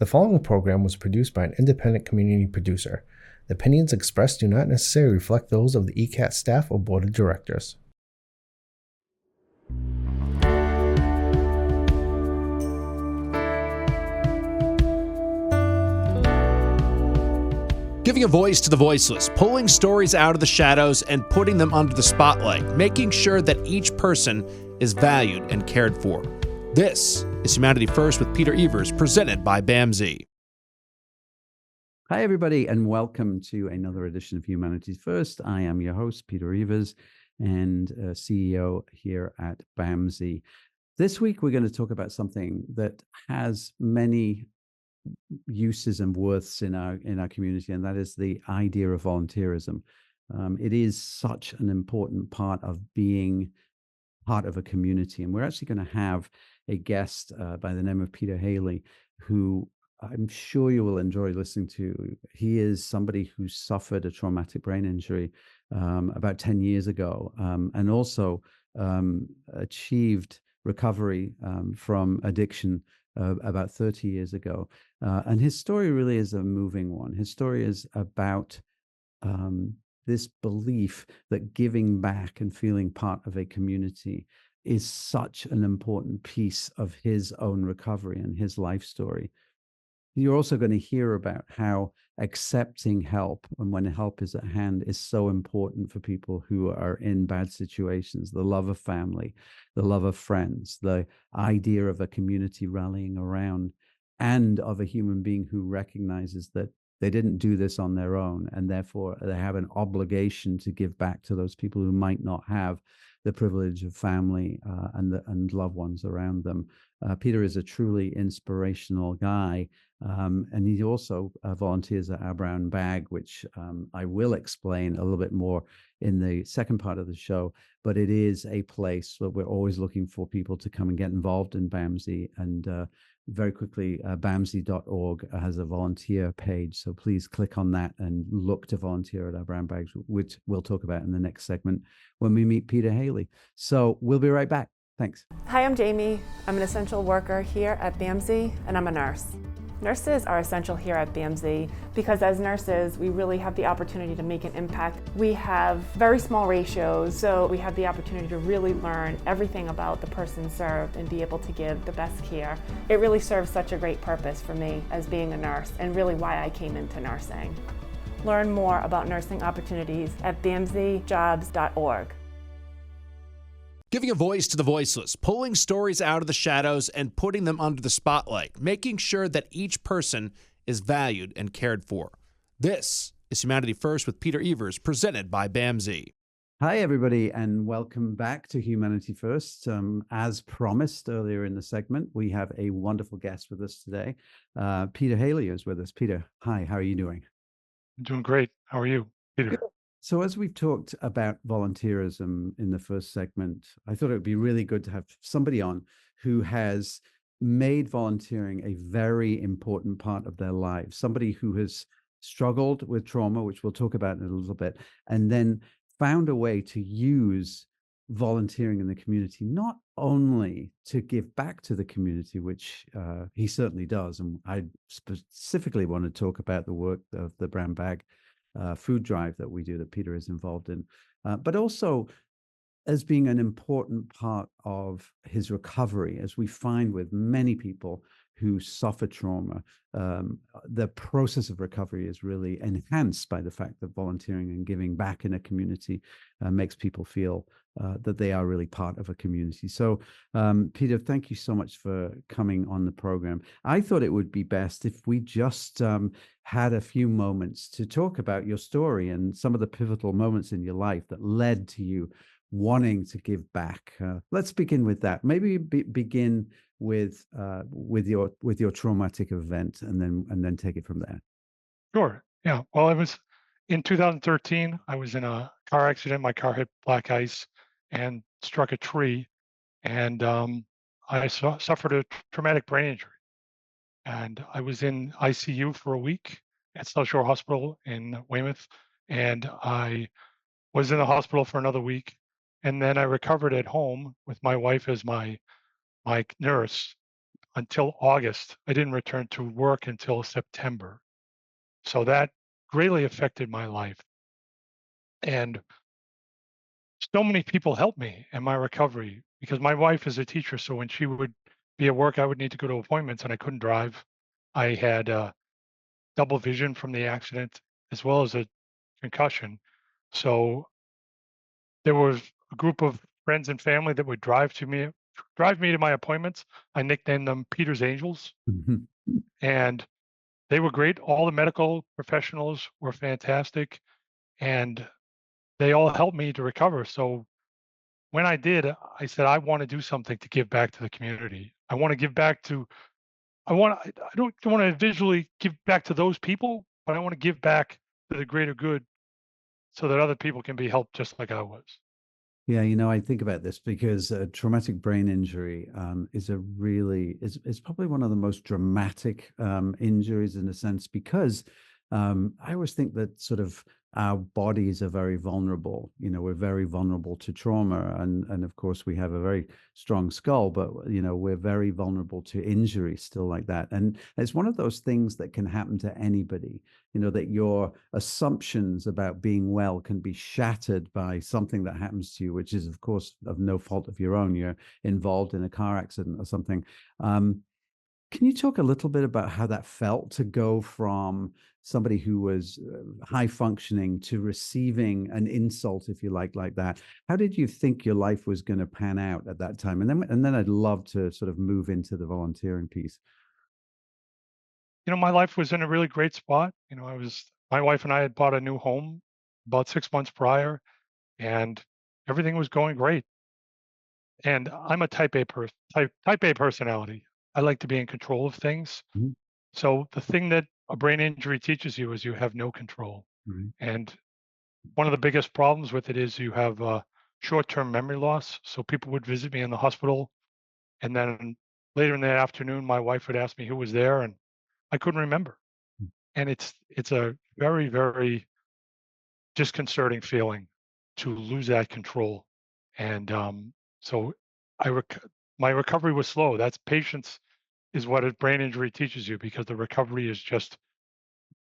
The following program was produced by an independent community producer. The opinions expressed do not necessarily reflect those of the ECAT staff or board of directors. Giving a voice to the voiceless, pulling stories out of the shadows and putting them under the spotlight, making sure that each person is valued and cared for. This is Humanity First with Peter Evers, presented by BAMSI. Hi, everybody, and welcome to another edition of Humanity First. I am your host, Peter Evers, and CEO here at BAMSI. This week, we're going to talk about something that has many uses and worths in our community, and that is the idea of volunteerism. It is such an important part of being part of a community, and we're actually going to have a guest by the name of Peter Haley, who I'm sure you will enjoy listening to. He is somebody who suffered a traumatic brain injury about 10 years ago, and also achieved recovery from addiction about 30 years ago. And his story really is a moving one. His story is about this belief that giving back and feeling part of a community is such an important piece of his own recovery and his life story. You're also going to hear about how accepting help and when help is at hand is so important for people who are in bad situations. The love of family, the love of friends, the idea of a community rallying around, and of a human being who recognizes that they didn't do this on their own, and therefore they have an obligation to give back to those people who might not have the privilege of family and loved ones around them. Peter is a truly inspirational guy, and he also volunteers at Our Brown Bag, which I will explain a little bit more in the second part of the show. But it is a place where we're always looking for people to come and get involved in BAMSI. And very quickly, BAMSI.org has a volunteer page. So please click on that and look to volunteer at Our Brown Bags, which we'll talk about in the next segment when we meet Peter Haley. So we'll be right back. Thanks. Hi, I'm Jamie. I'm an essential worker here at BAMSI, and I'm a nurse. Nurses are essential here at BAMSI because as nurses, we really have the opportunity to make an impact. We have very small ratios, so we have the opportunity to really learn everything about the person served and be able to give the best care. It really serves such a great purpose for me as being a nurse and really why I came into nursing. Learn more about nursing opportunities at bamsijobs.org. Giving a voice to the voiceless, pulling stories out of the shadows and putting them under the spotlight, making sure that each person is valued and cared for. This is Humanity First with Peter Evers, presented by BAMSI. Hi, everybody, and welcome back to Humanity First. As promised earlier in the segment, we have a wonderful guest with us today. Peter Haley is with us. Peter, hi, how are you doing? I'm doing great. How are you, Peter? Good. So as we've talked about volunteerism in the first segment, I thought it would be really good to have somebody on who has made volunteering a very important part of their lives, somebody who has struggled with trauma, which we'll talk about in a little bit, and then found a way to use volunteering in the community, not only to give back to the community, which he certainly does. And I specifically want to talk about the work of the Brown Bag food drive that we do that Peter is involved in, but also as being an important part of his recovery, as we find with many people who suffer trauma. The process of recovery is really enhanced by the fact that volunteering and giving back in a community makes people feel that they are really part of a community. So, Peter, thank you so much for coming on the program. I thought it would be best if we just had a few moments to talk about your story and some of the pivotal moments in your life that led to you wanting to give back. Let's begin with that. Maybe begin with your traumatic event, and then take it from there. Sure. Yeah. Well, I was in 2013. I was in a car accident. My car hit black ice and struck a tree, and I suffered a traumatic brain injury. And I was in ICU for a week at South Shore Hospital in Weymouth, and I was in the hospital for another week, and then I recovered at home with my wife as my nurse until August. I didn't return to work until September. So that greatly affected my life. And so many people helped me in my recovery because my wife is a teacher. So when she would be at work, I would need to go to appointments and I couldn't drive. I had double vision from the accident as well as a concussion. So there was a group of friends and family that would drive me to my appointments. I nicknamed them Peter's Angels, Mhm. and they were great. All the medical professionals were fantastic, and they all helped me to recover. So when I did, I said, I want to do something to give back to the community. I want to give back to, I don't want to visually give back to those people, but I want to give back to the greater good so that other people can be helped just like I was. Yeah, I think about this because traumatic brain injury is it's probably one of the most dramatic injuries in a sense because I always think that sort of our bodies are very vulnerable. We're very vulnerable to trauma, and of course we have a very strong skull, but we're very vulnerable to injury still like that. And it's one of those things that can happen to anybody. That your assumptions about being well can be shattered by something that happens to you, which is of course of no fault of your own. You're involved in a car accident or something. Can you talk a little bit about how that felt to go from somebody who was high functioning to receiving an insult, if you like that? How did you think your life was going to pan out at that time? And then I'd love to sort of move into the volunteering piece. My life was in a really great spot. My wife and I had bought a new home about 6 months prior, and everything was going great. And I'm a type A personality. I like to be in control of things. Mhm. So the thing that a brain injury teaches you is you have no control. Right. And one of the biggest problems with it is you have short-term memory loss. So people would visit me in the hospital, and then later in the afternoon, my wife would ask me who was there, and I couldn't remember. And it's a very, very disconcerting feeling to lose that control. And so I my recovery was slow. That's patience is what a brain injury teaches you because the recovery is just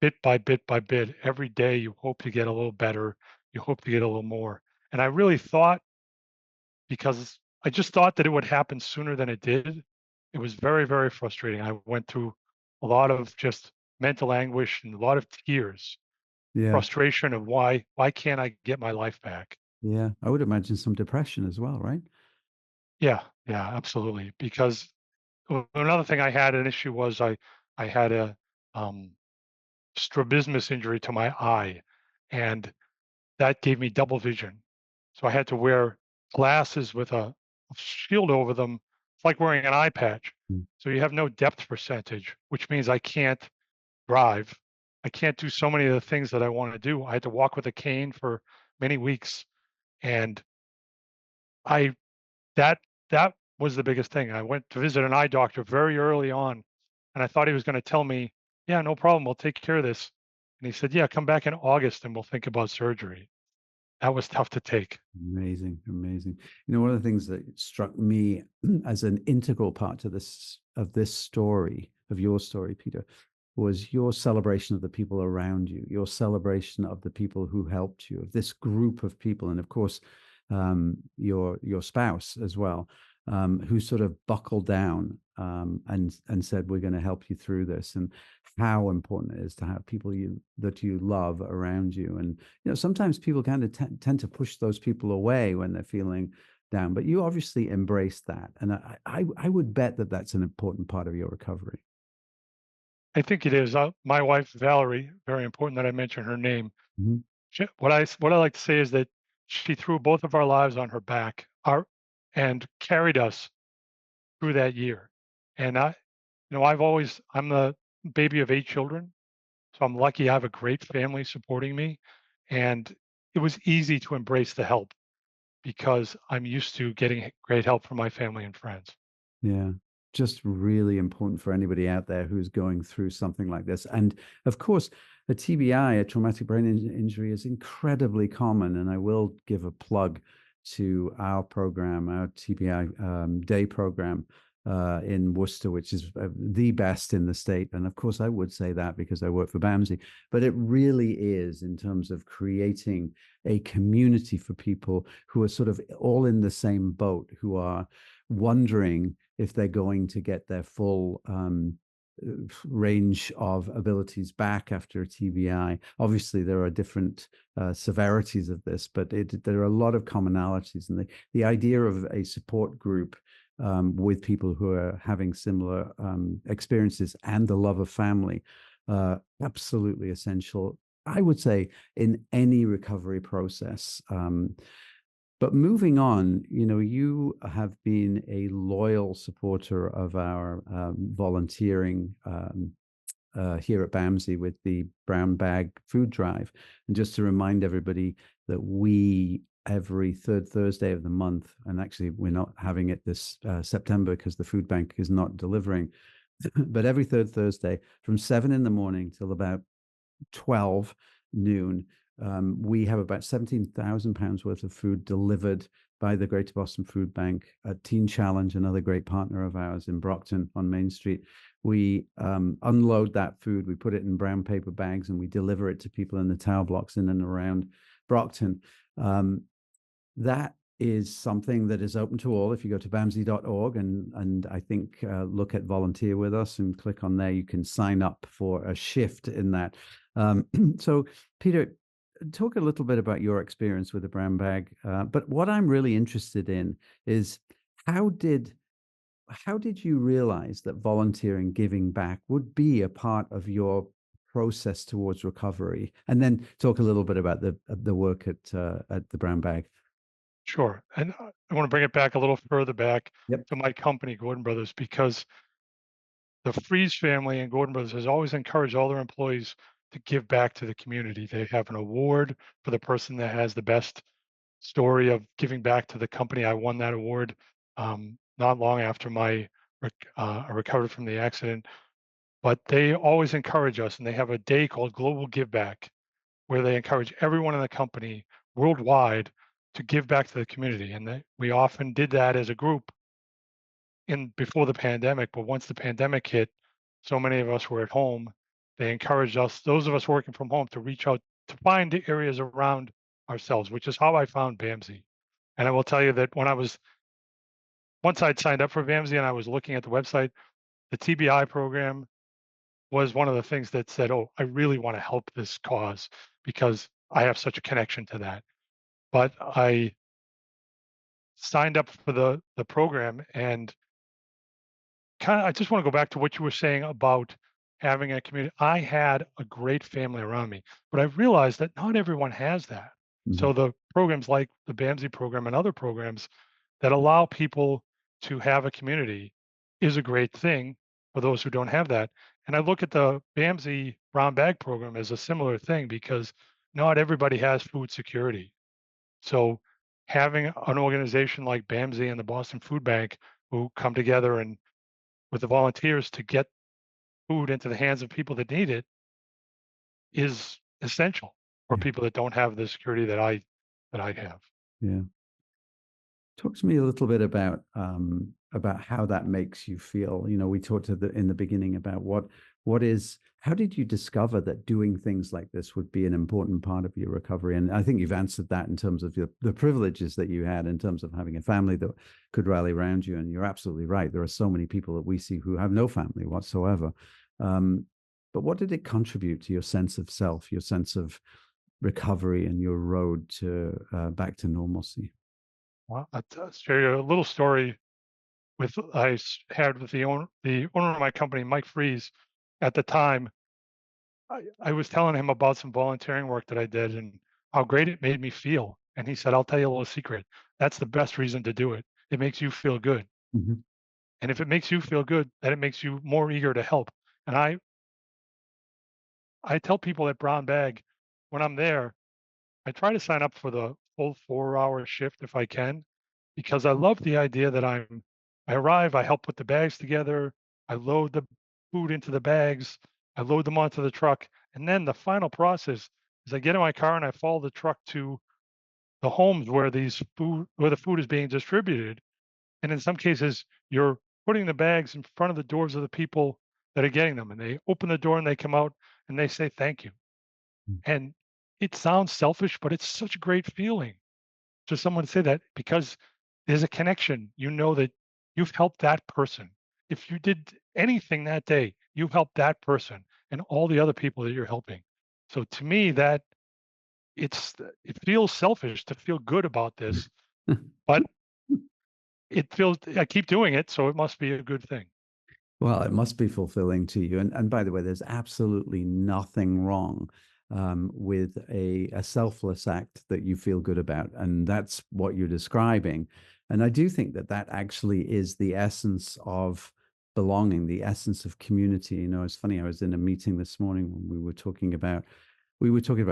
bit by bit by bit. Every day you hope to get a little better, you hope to get a little more. And I really thought, because I just thought that it would happen sooner than it did. It was very, very frustrating. I went through a lot of just mental anguish and a lot of tears, Yeah. frustration of why can't I get my life back? Yeah. I would imagine some depression as well, right? Yeah, yeah, absolutely. Because another thing I had an issue was I had a um, strabismus injury to my eye, and that gave me double vision. So I had to wear glasses with a shield over them. It's like wearing an eye patch. Mm. So you have no depth percentage, which means I can't drive. I can't do so many of the things that I want to do. I had to walk with a cane for many weeks, and I that that was the biggest thing. I went to visit an eye doctor very early on, and I thought he was going to tell me, "Yeah, no problem, we'll take care of this." And he said, "Yeah, come back in August and we'll think about surgery." That was tough to take. Amazing, amazing. One of the things that struck me as an integral part to this story, of your story, Peter, was your celebration of the people around you, your celebration of the people who helped you, of this group of people, and of course, your spouse as well, who sort of buckled down and said, "We're going to help you through this," and how important it is to have people that you love around you. And sometimes people kind of tend to push those people away when they're feeling down, but you obviously embrace that, and I would bet that that's an important part of your recovery. I think it is. My wife, Valerie, very important that I mention her name. Mhm. What I like to say is that she threw both of our lives on her back, and carried us through that year. And I'm the baby of 8 children, so I'm lucky I have a great family supporting me. And it was easy to embrace the help because I'm used to getting great help from my family and friends. Yeah, just really important for anybody out there who's going through something like this. And of course, a TBI, a traumatic brain injury, is incredibly common. And I will give a plug to our program, our TBI day program, in Worcester, which is the best in the state. And of course, I would say that because I work for BAMSI, but it really is in terms of creating a community for people who are sort of all in the same boat, who are wondering if they're going to get their full range of abilities back after a TBI. Obviously, there are different severities of this, but there are a lot of commonalities. And the idea of a support group with people who are having similar experiences and the love of family, absolutely essential, I would say, in any recovery process. But moving on, you have been a loyal supporter of our volunteering here at BAMSI with the Brown Bag Food Drive. And just to remind everybody that we, every third Thursday of the month, and actually we're not having it this September because the food bank is not delivering, but every third Thursday from 7 in the morning till about 12 noon, we have about £17,000 worth of food delivered by the Greater Boston Food Bank, Teen Challenge, another great partner of ours in Brockton on Main Street. We unload that food, we put it in brown paper bags, and we deliver it to people in the tower blocks in and around Brockton. That is something that is open to all. If you go to bamsi.org and I think look at volunteer with us and click on there, you can sign up for a shift in that. So Peter, talk a little bit about your experience with the brown bag. But what I'm really interested in is how did you realize that volunteering, giving back would be a part of your process towards recovery? And then talk a little bit about the work at the brown bag. Sure. And I want to bring it back a little further back Yep. to my company, Gordon Brothers, because the Freeze family and Gordon Brothers has always encouraged all their employees to give back to the community. They have an award for the person that has the best story of giving back to the company. I won that award not long after I recovered from the accident. But they always encourage us, and they have a day called Global Give Back, where they encourage everyone in the company worldwide to give back to the community. And we often did that as a group before the pandemic, but once the pandemic hit, so many of us were at home. They encouraged us, those of us working from home, to reach out to find the areas around ourselves, which is how I found BAMSI. And I will tell you that once I'd signed up for BAMSI and I was looking at the website, the TBI program was one of the things that said, oh, I really want to help this cause because I have such a connection to that. But I signed up for the program, and I just want to go back to what you were saying about having a community. I had a great family around me, but I realized that not everyone has that. Mm-hmm. So the programs like the BAMSI program and other programs that allow people to have a community is a great thing for those who don't have that. And I look at the BAMSI brown bag program as a similar thing because not everybody has food security. So having an organization like BAMSI and the Boston Food Bank who come together and with the volunteers to get food into the hands of people that need it is essential for Yeah. people that don't have the security that I have. Yeah. Talk to me a little bit about how that makes you feel. We talked in the beginning about how did you discover that doing things like this would be an important part of your recovery? And I think you've answered that in terms of the privileges that you had in terms of having a family that could rally around you. And you're absolutely right. There are so many people that we see who have no family whatsoever. But what did it contribute to your sense of self, your sense of recovery, and your road to back to normalcy? Well, I'll share you a little story I had with the owner of my company, Mike Freeze. At the time, I was telling him about some volunteering work that I did and how great it made me feel. And he said, I'll tell you a little secret. That's the best reason to do it. It makes you feel good. Mm-hmm. And if it makes you feel good, then it makes you more eager to help. And I tell people at Brown Bag, when I'm there, I try to sign up for the full 4-hour shift if I can, because I love the idea that I arrive, I help put the bags together, I load the food into the bags, I load them onto the truck, and then the final process is I get in my car and I follow the truck to the homes where the food is being distributed. And in some cases, you're putting the bags in front of the doors of the people that are getting them, and they open the door and they come out and they say thank you. Mm. And it sounds selfish, but it's such a great feeling to someone say that because there's a connection. You know that you've helped that person. If you did anything that day, you helped that person and all the other people that you're helping. So to me, that it feels selfish to feel good about this, but it feels I keep doing it, so it must be a good thing. Well, it must be fulfilling to you. And by the way, there's absolutely nothing wrong with a selfless act that you feel good about. And that's what you're describing. And I do think that that actually is the essence of belonging, the essence of community. You know, it's funny, I was in a meeting this morning when we were talking about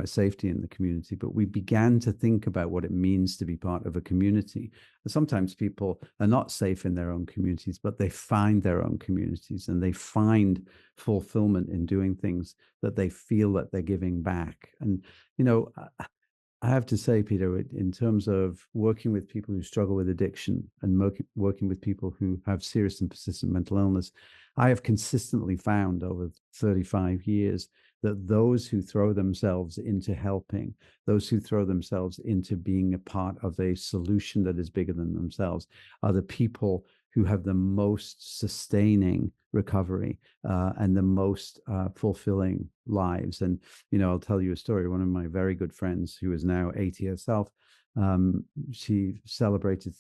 safety in the community, but we began to think about what it means to be part of a community. And sometimes people are not safe in their own communities, but they find their own communities and they find fulfillment in doing things that they feel that they're giving back. And, you know, I have to say, Peter, in terms of working with people who struggle with addiction and working with people who have serious and persistent mental illness, I have consistently found over 35 years that those who throw themselves into helping, those who throw themselves into being a part of a solution that is bigger than themselves, are the people who have the most sustaining recovery and the most fulfilling lives. And, you know, I'll tell you a story. One of my very good friends, who is now 80 herself, she celebrated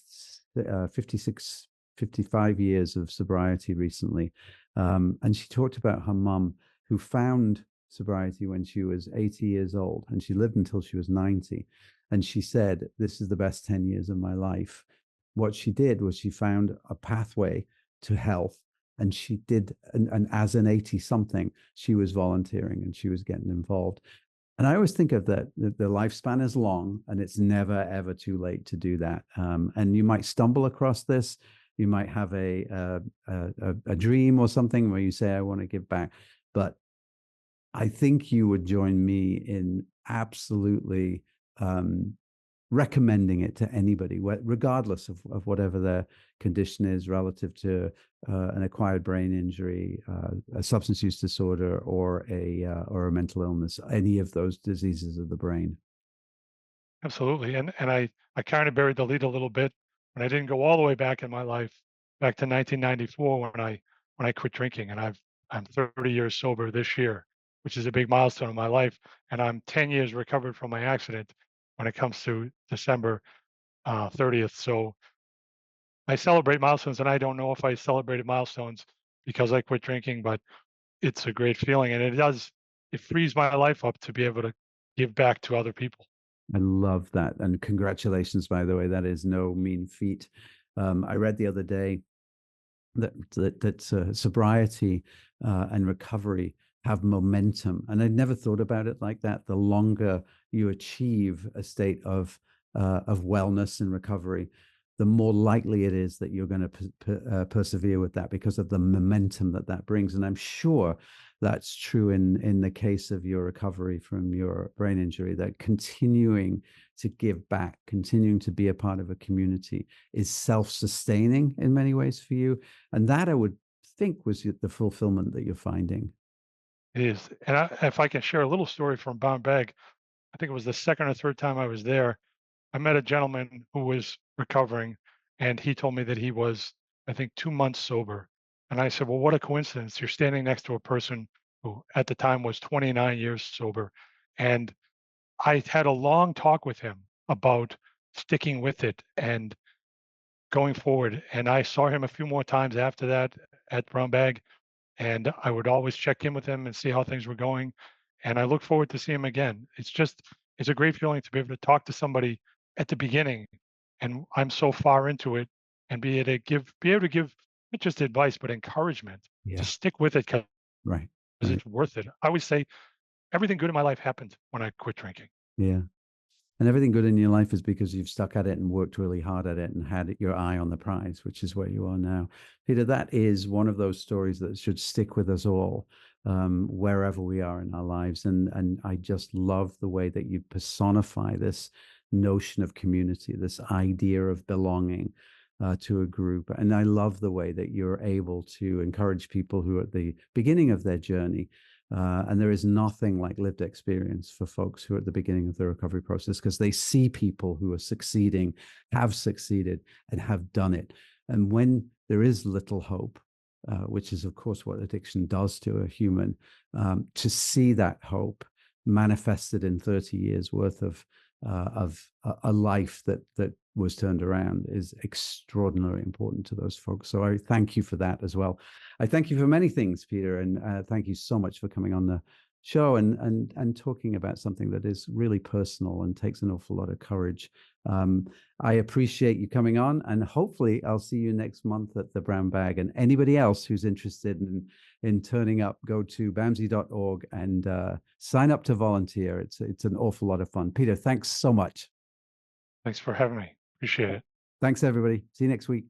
55 years of sobriety recently. And she talked about her mum, who found sobriety when she was 80 years old, and she lived until she was 90. And she said, "This is the best 10 years of my life." What she did was she found a pathway to health, and she did, and as an 80 something, she was volunteering and she was getting involved. And I always think of that the lifespan is long, and it's never ever too late to do that. And you might stumble across this. You might have a dream or something where you say, "I want to give back," but I think you would join me in absolutely recommending it to anybody, regardless of whatever their condition is relative to an acquired brain injury, a substance use disorder, or a mental illness, any of those diseases of the brain. Absolutely. And I kind of buried the lead a little bit when I didn't go all the way back in my life, back to 1994 when I quit drinking. And I'm 30 years sober this year, which is a big milestone in my life. And I'm 10 years recovered from my accident when it comes to December 30th. So I celebrate milestones, and I don't know if I celebrated milestones because I quit drinking, but it's a great feeling, and it frees my life up to be able to give back to other people. I love that. And congratulations, by the way. That is no mean feat. I read the other day that sobriety and recovery have momentum. And I'd never thought about it like that. The longer you achieve a state of wellness and recovery, the more likely it is that you're going to persevere with that because of the momentum that that brings. And I'm sure that's true in the case of your recovery from your brain injury, that continuing to give back, continuing to be a part of a community is self-sustaining in many ways for you. And that, I would think, was the fulfillment that you're finding. It is, and if I can share a little story from Bound Bag, I think it was the second or third time I was there. I met a gentleman who was recovering, and he told me that he was, I think, 2 months sober. And I said, "Well, what a coincidence! You're standing next to a person who, at the time, was 29 years sober." And I had a long talk with him about sticking with it and going forward. And I saw him a few more times after that at Brown Bag, and I would always check in with him and see how things were going. And I look forward to seeing him again. It's a great feeling to be able to talk to somebody at the beginning, and I'm so far into it, and be able to give not just advice but encouragement to Yeah. stick with it because Right. Right. it's worth it. I always say everything good in my life happened when I quit drinking. Yeah. And everything good in your life is because you've stuck at it and worked really hard at it and had your eye on the prize, which is where you are now. Peter, that is one of those stories that should stick with us all, wherever we are in our lives. And I just love the way that you personify this notion of community, this idea of belonging. to a group. And I love the way that you're able to encourage people who are at the beginning of their journey. And there is nothing like lived experience for folks who are at the beginning of the recovery process, because they see people who are succeeding, have succeeded, and have done it. And when there is little hope, which is, of course, what addiction does to a human, to see that hope manifested in 30 years worth of a life that was turned around is extraordinarily important to those folks. So I thank you for that as well. I thank you for many things, Peter, and thank you so much for coming on the show and talking about something that is really personal and takes an awful lot of courage. I appreciate you coming on, and hopefully I'll see you next month at the Brown Bag. And anybody else who's interested in turning up, go to BAMSI.org and sign up to volunteer. It's an awful lot of fun. Peter, thanks so much. Thanks for having me. Appreciate it. Thanks, everybody. See you next week.